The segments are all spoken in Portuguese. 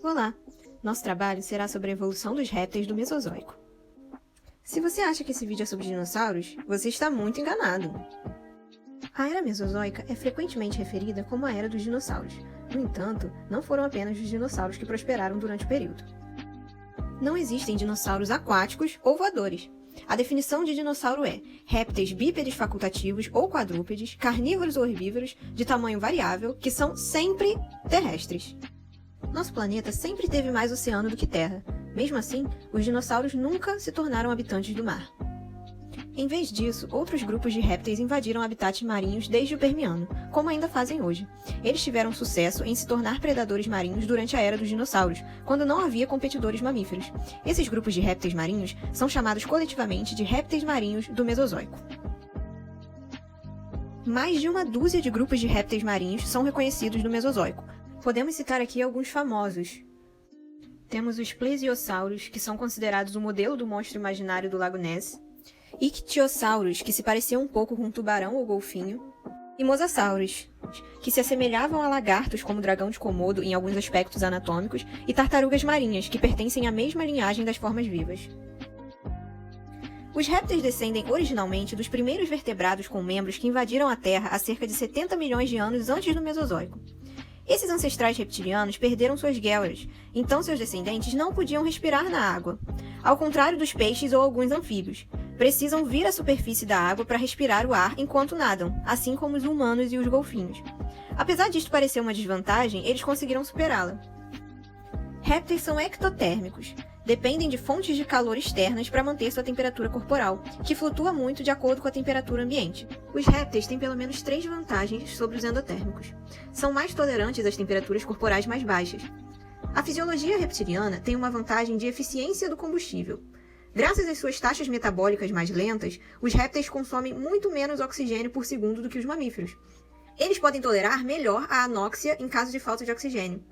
Olá! Nosso trabalho será sobre a evolução dos répteis do Mesozoico. Se você acha que esse vídeo é sobre dinossauros, você está muito enganado. A Era Mesozoica é frequentemente referida como a Era dos Dinossauros. No entanto, não foram apenas os dinossauros que prosperaram durante o período. Não existem dinossauros aquáticos ou voadores. A definição de dinossauro é répteis bípedes facultativos ou quadrúpedes, carnívoros ou herbívoros, de tamanho variável, que são sempre terrestres. Nosso planeta sempre teve mais oceano do que terra. Mesmo assim, os dinossauros nunca se tornaram habitantes do mar. Em vez disso, outros grupos de répteis invadiram habitats marinhos desde o Permiano, como ainda fazem hoje. Eles tiveram sucesso em se tornar predadores marinhos durante a Era dos Dinossauros, quando não havia competidores mamíferos. Esses grupos de répteis marinhos são chamados coletivamente de répteis marinhos do Mesozoico. Mais de uma dúzia de grupos de répteis marinhos são reconhecidos no Mesozoico. Podemos citar aqui alguns famosos. Temos os plesiosauros, que são considerados o modelo do monstro imaginário do Lago Ness, ictiossauros, que se pareciam um pouco com um tubarão ou golfinho, e mosassauros, que se assemelhavam a lagartos como o dragão de Komodo em alguns aspectos anatômicos, e tartarugas marinhas, que pertencem à mesma linhagem das formas vivas. Os répteis descendem originalmente dos primeiros vertebrados com membros que invadiram a Terra há cerca de 70 milhões de anos antes do Mesozoico. Esses ancestrais reptilianos perderam suas guelras, então seus descendentes não podiam respirar na água. Ao contrário dos peixes ou alguns anfíbios, precisam vir à superfície da água para respirar o ar enquanto nadam, assim como os humanos e os golfinhos. Apesar disto parecer uma desvantagem, eles conseguiram superá-la. Répteis são ectotérmicos. Dependem de fontes de calor externas para manter sua temperatura corporal, que flutua muito de acordo com a temperatura ambiente. Os répteis têm pelo menos 3 vantagens sobre os endotérmicos. São mais tolerantes às temperaturas corporais mais baixas. A fisiologia reptiliana tem uma vantagem de eficiência do combustível. Graças às suas taxas metabólicas mais lentas, os répteis consomem muito menos oxigênio por segundo do que os mamíferos. Eles podem tolerar melhor a anóxia em caso de falta de oxigênio.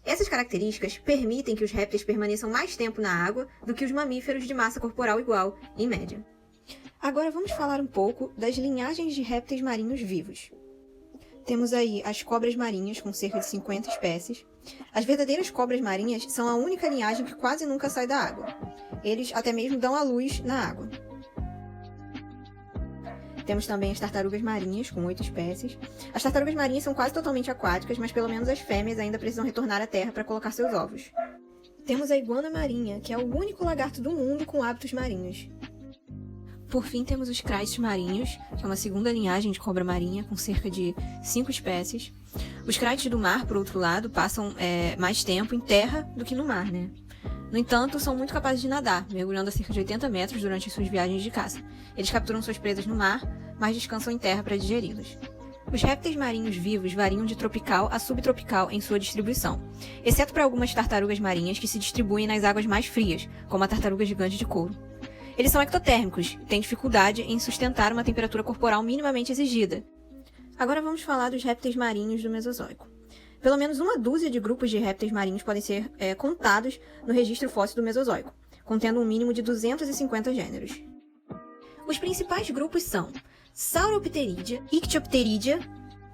Essas características permitem que os répteis permaneçam mais tempo na água do que os mamíferos de massa corporal igual, em média. Agora vamos falar um pouco das linhagens de répteis marinhos vivos. Temos aí as cobras marinhas, com cerca de 50 espécies. As verdadeiras cobras marinhas são a única linhagem que quase nunca sai da água. Eles até mesmo dão à luz na água. Temos também as tartarugas marinhas, com 8 espécies. As tartarugas marinhas são quase totalmente aquáticas, mas pelo menos as fêmeas ainda precisam retornar à terra para colocar seus ovos. Temos a iguana marinha, que é o único lagarto do mundo com hábitos marinhos. Por fim, temos os craistes marinhos, que é uma segunda linhagem de cobra marinha, com cerca de 5 espécies. Os craistes do mar, por outro lado, passam mais tempo em terra do que no mar, né? No entanto, são muito capazes de nadar, mergulhando a cerca de 80 metros durante suas viagens de caça. Eles capturam suas presas no mar, mas descansam em terra para digeri-las. Os répteis marinhos vivos variam de tropical a subtropical em sua distribuição, exceto para algumas tartarugas marinhas que se distribuem nas águas mais frias, como a tartaruga gigante de couro. Eles são ectotérmicos e têm dificuldade em sustentar uma temperatura corporal minimamente exigida. Agora vamos falar dos répteis marinhos do Mesozoico. Pelo menos uma dúzia de grupos de répteis marinhos podem ser contados no registro fóssil do Mesozoico, contendo um mínimo de 250 gêneros. Os principais grupos são Sauropterídea, Ictiopterídea,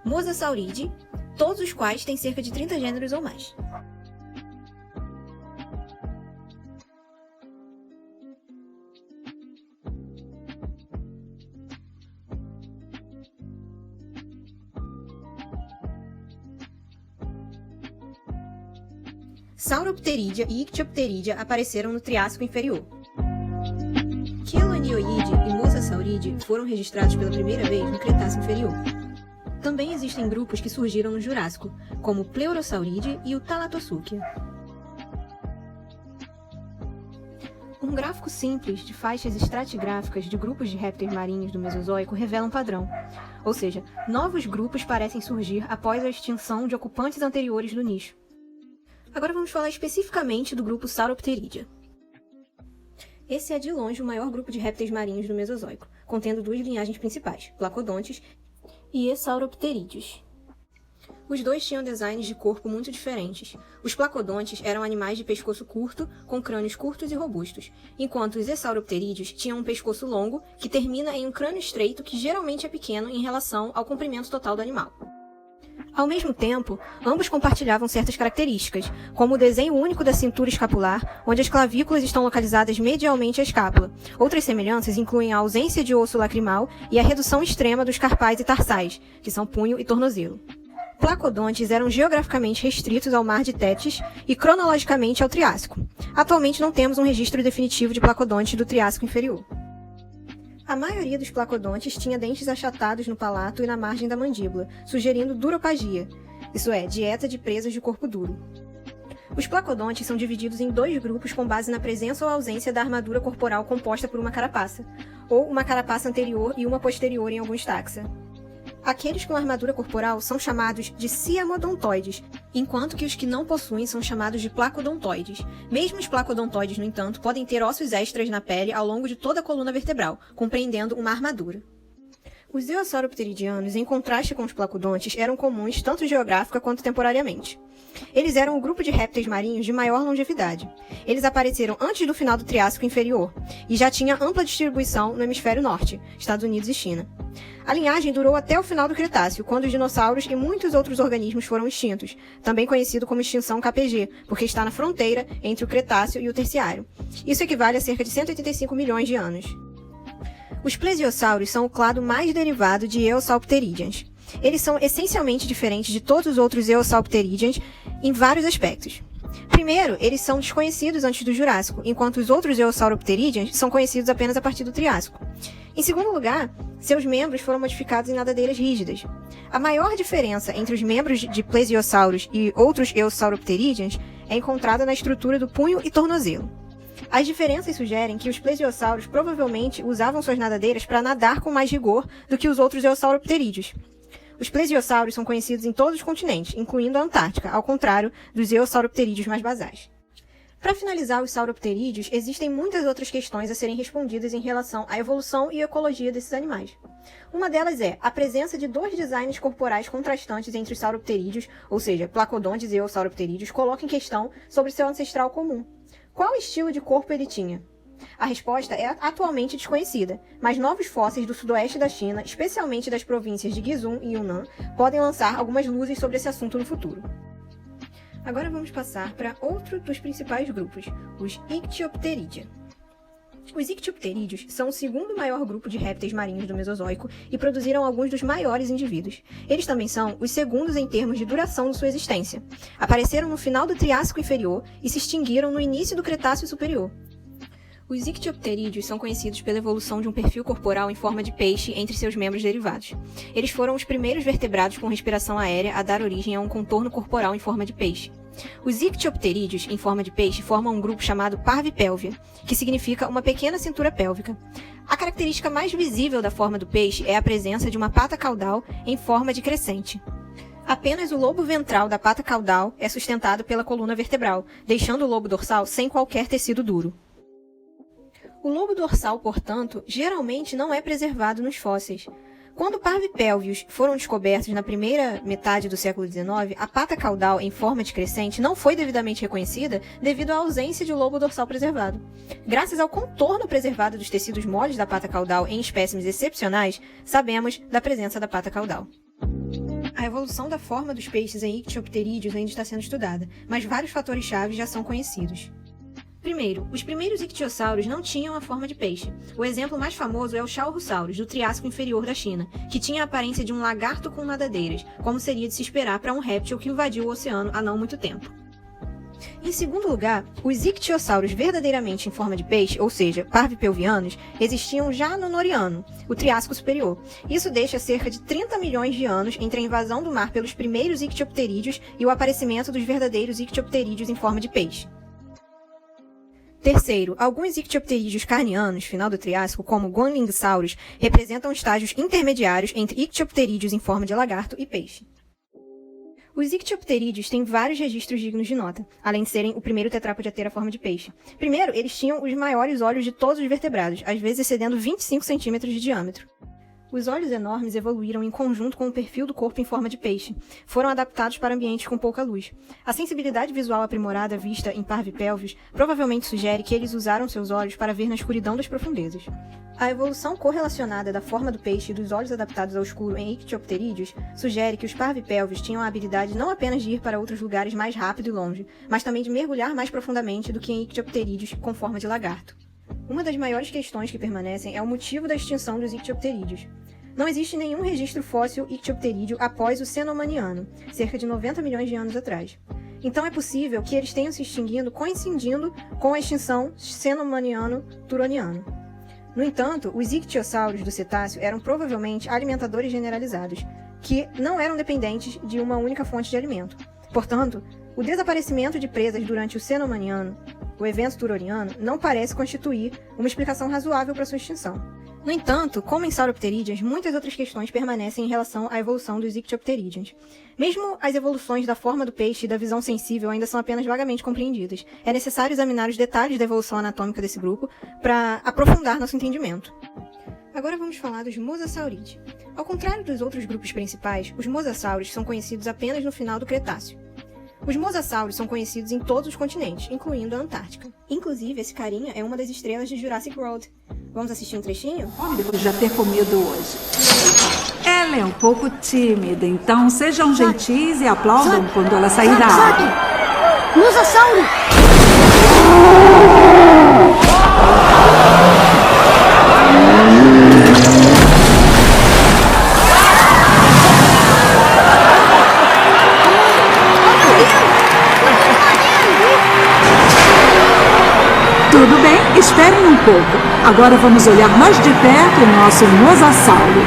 Mosasauridae, todos os quais têm cerca de 30 gêneros ou mais. Sauropterídea e Ictiopterídea apareceram no Triássico Inferior. Quelonioide e Mosasauridae foram registrados pela primeira vez no Cretáceo Inferior. Também existem grupos que surgiram no Jurássico, como o Pleurosauridae e o Thalatossuchia. Um gráfico simples de faixas estratigráficas de grupos de répteis marinhos do Mesozoico revela um padrão, ou seja, novos grupos parecem surgir após a extinção de ocupantes anteriores do nicho. Agora vamos falar especificamente do grupo Sauropterídea. Esse é de longe o maior grupo de répteis marinhos do Mesozoico, contendo 2 linhagens principais, Placodontes e Sauropterídeos. Os dois tinham designs de corpo muito diferentes. Os placodontes eram animais de pescoço curto, com crânios curtos e robustos, enquanto os Sauropterídeos tinham um pescoço longo, que termina em um crânio estreito que geralmente é pequeno em relação ao comprimento total do animal. Ao mesmo tempo, ambos compartilhavam certas características, como o desenho único da cintura escapular, onde as clavículas estão localizadas medialmente à escápula. Outras semelhanças incluem a ausência de osso lacrimal e a redução extrema dos carpais e tarsais, que são punho e tornozelo. Placodontes eram geograficamente restritos ao Mar de Tétis e cronologicamente ao Triássico. Atualmente não temos um registro definitivo de placodontes do Triássico inferior. A maioria dos placodontes tinha dentes achatados no palato e na margem da mandíbula, sugerindo duropagia, isso é, dieta de presas de corpo duro. Os placodontes são divididos em dois grupos com base na presença ou ausência da armadura corporal composta por uma carapaça, ou uma carapaça anterior e uma posterior em alguns taxa. Aqueles com armadura corporal são chamados de ciamodontoides, enquanto que os que não possuem são chamados de placodontoides. Mesmo os placodontoides, no entanto, podem ter ossos extras na pele ao longo de toda a coluna vertebral, compreendendo uma armadura. Os eosauropteridianos, em contraste com os placodontes, eram comuns tanto geográfica quanto temporariamente. Eles eram o grupo de répteis marinhos de maior longevidade. Eles apareceram antes do final do Triássico inferior e já tinha ampla distribuição no hemisfério norte, Estados Unidos e China. A linhagem durou até o final do Cretáceo, quando os dinossauros e muitos outros organismos foram extintos, também conhecido como extinção KPG, porque está na fronteira entre o Cretáceo e o Terciário. Isso equivale a cerca de 185 milhões de anos. Os plesiosauros são o clado mais derivado de Eosaupteridians. Eles são essencialmente diferentes de todos os outros Eosaupteridians em vários aspectos. Primeiro, eles são desconhecidos antes do Jurássico, enquanto os outros Eosauropteridians são conhecidos apenas a partir do Triássico. Em segundo lugar, seus membros foram modificados em nadadeiras rígidas. A maior diferença entre os membros de plesiosauros e outros Eosauropteridians é encontrada na estrutura do punho e tornozelo. As diferenças sugerem que os plesiosauros provavelmente usavam suas nadadeiras para nadar com mais rigor do que os outros Eosauropterídeos. Os plesiosauros são conhecidos em todos os continentes, incluindo a Antártica, ao contrário dos Eosauropterídeos mais basais. Para finalizar os sauropterídeos, existem muitas outras questões a serem respondidas em relação à evolução e ecologia desses animais. Uma delas é a presença de dois designs corporais contrastantes entre os sauropterídeos, ou seja, placodontes e eosauropterídeos, coloca em questão sobre seu ancestral comum. Qual estilo de corpo ele tinha? A resposta é atualmente desconhecida, mas novos fósseis do sudoeste da China, especialmente das províncias de Guizhou e Yunnan, podem lançar algumas luzes sobre esse assunto no futuro. Agora vamos passar para outro dos principais grupos, os Ichthyopteridia. Os Ichthyopterídeos são o segundo maior grupo de répteis marinhos do Mesozoico e produziram alguns dos maiores indivíduos. Eles também são os segundos em termos de duração de sua existência. Apareceram no final do Triássico inferior e se extinguiram no início do Cretáceo superior. Os Ichthyopterídeos são conhecidos pela evolução de um perfil corporal em forma de peixe entre seus membros derivados. Eles foram os primeiros vertebrados com respiração aérea a dar origem a um contorno corporal em forma de peixe. Os Ichthyopterídeos, em forma de peixe, formam um grupo chamado Parvipelvia, que significa uma pequena cintura pélvica. A característica mais visível da forma do peixe é a presença de uma pata caudal em forma de crescente. Apenas o lobo ventral da pata caudal é sustentado pela coluna vertebral, deixando o lobo dorsal sem qualquer tecido duro. O lobo dorsal, portanto, geralmente não é preservado nos fósseis. Quando parvipélvios foram descobertos na primeira metade do século XIX, a pata caudal em forma de crescente não foi devidamente reconhecida devido à ausência de lobo dorsal preservado. Graças ao contorno preservado dos tecidos moles da pata caudal em espécimes excepcionais, sabemos da presença da pata caudal. A evolução da forma dos peixes em Ichthyopterídeos ainda está sendo estudada, mas vários fatores-chave já são conhecidos. Primeiro, os primeiros ictiossauros não tinham a forma de peixe. O exemplo mais famoso é o Chaurossaurus, do Triássico inferior da China, que tinha a aparência de um lagarto com nadadeiras, como seria de se esperar para um réptil que invadiu o oceano há não muito tempo. Em segundo lugar, os ictiossauros verdadeiramente em forma de peixe, ou seja, parvipelvianos, existiam já no Noriano, o Triássico superior. Isso deixa cerca de 30 milhões de anos entre a invasão do mar pelos primeiros ictiopterídeos e o aparecimento dos verdadeiros ictiopterídeos em forma de peixe. Terceiro, alguns ictiopterídeos carnianos, final do Triássico, como Guanlingsaurus, representam estágios intermediários entre ictiopterídeos em forma de lagarto e peixe. Os ictiopterídeos têm vários registros dignos de nota, além de serem o primeiro tetrápode a ter a forma de peixe. Primeiro, eles tinham os maiores olhos de todos os vertebrados, às vezes excedendo 25 centímetros de diâmetro. Os olhos enormes evoluíram em conjunto com o perfil do corpo em forma de peixe. Foram adaptados para ambientes com pouca luz. A sensibilidade visual aprimorada vista em parvipelvis provavelmente sugere que eles usaram seus olhos para ver na escuridão das profundezas. A evolução correlacionada da forma do peixe e dos olhos adaptados ao escuro em ictiopterídeos sugere que os parvipelvis tinham a habilidade não apenas de ir para outros lugares mais rápido e longe, mas também de mergulhar mais profundamente do que em ictiopterídeos com forma de lagarto. Uma das maiores questões que permanecem é o motivo da extinção dos ictiopterídeos. Não existe nenhum registro fóssil ictiopterídeo após o Cenomaniano, cerca de 90 milhões de anos atrás. Então é possível que eles tenham se extinguido coincidindo com a extinção Cenomaniano-Turoniano. No entanto, os ictiossauros do cetáceo eram provavelmente alimentadores generalizados, que não eram dependentes de uma única fonte de alimento. Portanto, o desaparecimento de presas durante o Cenomaniano, o evento turoniano, não parece constituir uma explicação razoável para sua extinção. No entanto, como em Sauropterídeos, muitas outras questões permanecem em relação à evolução dos ictiopterídeos. Mesmo as evoluções da forma do peixe e da visão sensível ainda são apenas vagamente compreendidas. É necessário examinar os detalhes da evolução anatômica desse grupo para aprofundar nosso entendimento. Agora vamos falar dos Mosasauridae. Ao contrário dos outros grupos principais, os mosassauros são conhecidos apenas no final do Cretáceo. Os mosassauros são conhecidos em todos os continentes, incluindo a Antártica. Inclusive, esse carinha é uma das estrelas de Jurassic World. Vamos assistir um trechinho? Depois de já ter comido hoje. Ela é um pouco tímida, então sejam gentis e aplaudam quando ela sair da água. Mosassauro! Tudo bem, esperem um pouco. Agora vamos olhar mais de perto o nosso mosassauro.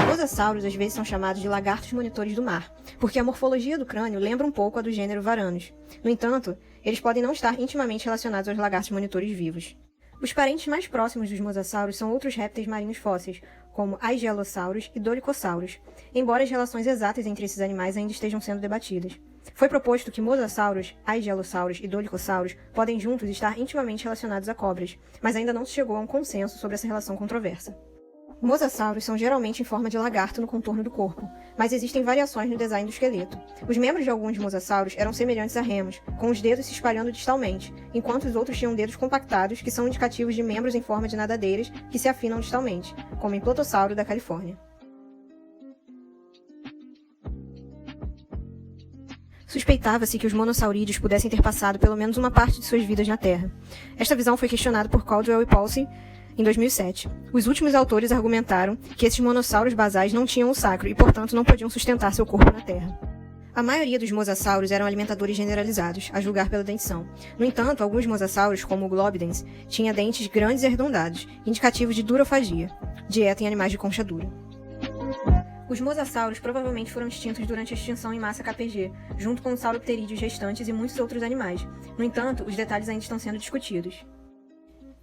Mosassauros às vezes são chamados de lagartos monitores do mar, porque a morfologia do crânio lembra um pouco a do gênero Varanus. No entanto, eles podem não estar intimamente relacionados aos lagartos monitores vivos. Os parentes mais próximos dos mosassauros são outros répteis marinhos fósseis, como Aigelosaurus e Dolichosaurus, embora as relações exatas entre esses animais ainda estejam sendo debatidas. Foi proposto que mosassauros, Aigelosaurus e Dolichosaurus podem juntos estar intimamente relacionados a cobras, mas ainda não se chegou a um consenso sobre essa relação controversa. Mosassauros são geralmente em forma de lagarto no contorno do corpo, mas existem variações no design do esqueleto. Os membros de alguns mosassauros eram semelhantes a remos, com os dedos se espalhando distalmente, enquanto os outros tinham dedos compactados, que são indicativos de membros em forma de nadadeiras que se afinam distalmente, como em Plotossauro da Califórnia. Suspeitava-se que os monossaurídeos pudessem ter passado pelo menos uma parte de suas vidas na Terra. Esta visão foi questionada por Caldwell e Paulsen em 2007. Os últimos autores argumentaram que esses monossauros basais não tinham o sacro e, portanto, não podiam sustentar seu corpo na Terra. A maioria dos mosassauros eram alimentadores generalizados, a julgar pela dentição. No entanto, alguns mosassauros, como o Globidens, tinham dentes grandes e arredondados, indicativos de durofagia, dieta em animais de concha dura. Os mosassauros provavelmente foram extintos durante a extinção em massa KPG, junto com os sauropterídeos restantes e muitos outros animais. No entanto, os detalhes ainda estão sendo discutidos.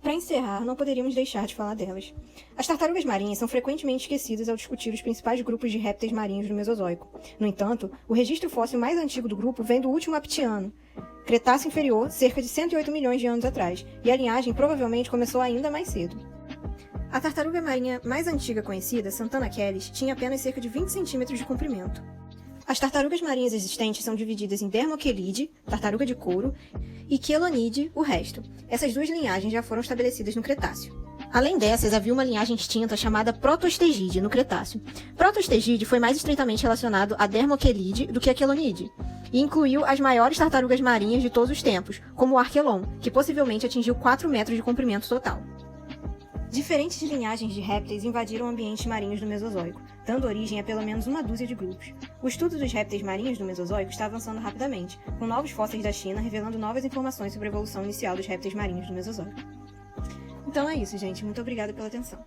Para encerrar, não poderíamos deixar de falar delas. As tartarugas marinhas são frequentemente esquecidas ao discutir os principais grupos de répteis marinhos do Mesozoico. No entanto, o registro fóssil mais antigo do grupo vem do último Aptiano, Cretáceo inferior, cerca de 108 milhões de anos atrás, e a linhagem provavelmente começou ainda mais cedo. A tartaruga marinha mais antiga conhecida, Santana Kelis, tinha apenas cerca de 20 centímetros de comprimento. As tartarugas marinhas existentes são divididas em Dermochelide, tartaruga de couro, e Chelonide, o resto. Essas duas linhagens já foram estabelecidas no Cretáceo. Além dessas, havia uma linhagem extinta chamada Protostegide, no Cretáceo. Protostegide foi mais estreitamente relacionado a Dermochelide do que a Chelonide, e incluiu as maiores tartarugas marinhas de todos os tempos, como o Archelon, que possivelmente atingiu 4 metros de comprimento total. Diferentes linhagens de répteis invadiram ambientes marinhos do Mesozoico, dando origem a pelo menos uma dúzia de grupos. O estudo dos répteis marinhos do Mesozoico está avançando rapidamente, com novos fósseis da China revelando novas informações sobre a evolução inicial dos répteis marinhos do Mesozoico. Então é isso, gente. Muito obrigada pela atenção.